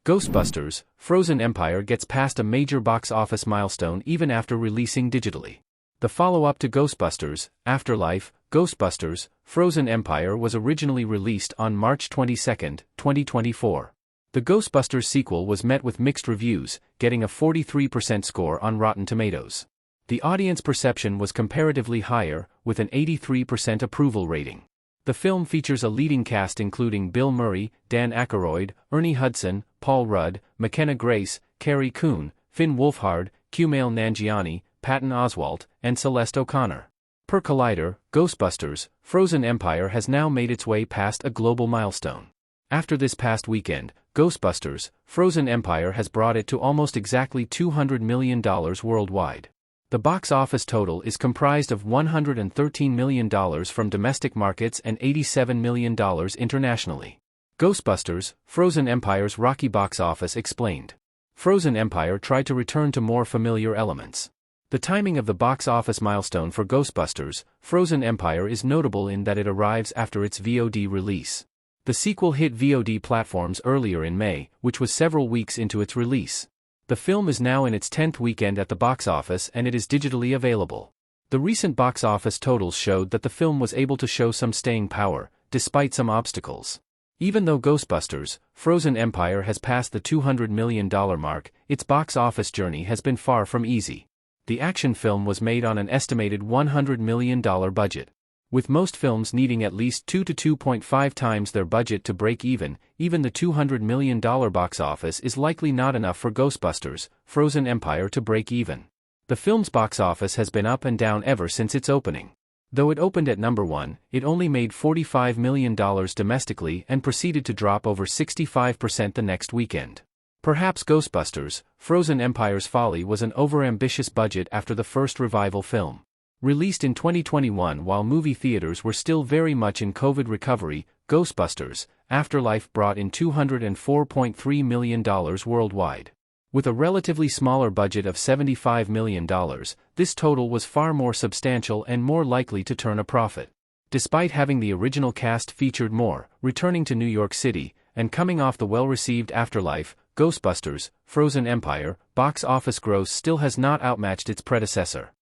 Ghostbusters, Frozen Empire gets past a major box office milestone even after releasing digitally. The follow-up to Ghostbusters, Afterlife, Ghostbusters, Frozen Empire was originally released on March 22, 2024. The Ghostbusters sequel was met with mixed reviews, getting a 43% score on Rotten Tomatoes. The audience perception was comparatively higher, with an 83% approval rating. The film features a leading cast including Bill Murray, Dan Aykroyd, Ernie Hudson, Paul Rudd, McKenna Grace, Carrie Coon, Finn Wolfhard, Kumail Nanjiani, Patton Oswalt, and Celeste O'Connor. Per Collider, Ghostbusters, Frozen Empire has now made its way past a global milestone. After this past weekend, Ghostbusters, Frozen Empire has brought it to almost exactly $200 million worldwide. The box office total is comprised of $113 million from domestic markets and $87 million internationally. Ghostbusters, Frozen Empire's rocky box office explained. Frozen Empire tried to return to more familiar elements. The timing of the box office milestone for Ghostbusters, Frozen Empire is notable in that it arrives after its VOD release. The sequel hit VOD platforms earlier in May, which was several weeks into its release. The film is now in its 10th weekend at the box office and it is digitally available. The recent box office totals showed that the film was able to show some staying power, despite some obstacles. Even though Ghostbusters, Frozen Empire has passed the $200 million mark, its box office journey has been far from easy. The action film was made on an estimated $100 million budget. With most films needing at least 2 to 2.5 times their budget to break even the $200 million box office is likely not enough for Ghostbusters, Frozen Empire to break even. The film's box office has been up and down ever since its opening. Though it opened at number 1, it only made $45 million domestically and proceeded to drop over 65% the next weekend. Perhaps Ghostbusters, Frozen Empire's folly was an overambitious budget after the first revival film. Released in 2021 while movie theaters were still very much in COVID recovery, Ghostbusters, Afterlife brought in $204.3 million worldwide. With a relatively smaller budget of $75 million, this total was far more substantial and more likely to turn a profit. Despite having the original cast featured more, returning to New York City, and coming off the well-received Afterlife, Ghostbusters, Frozen Empire, box office gross still has not outmatched its predecessor.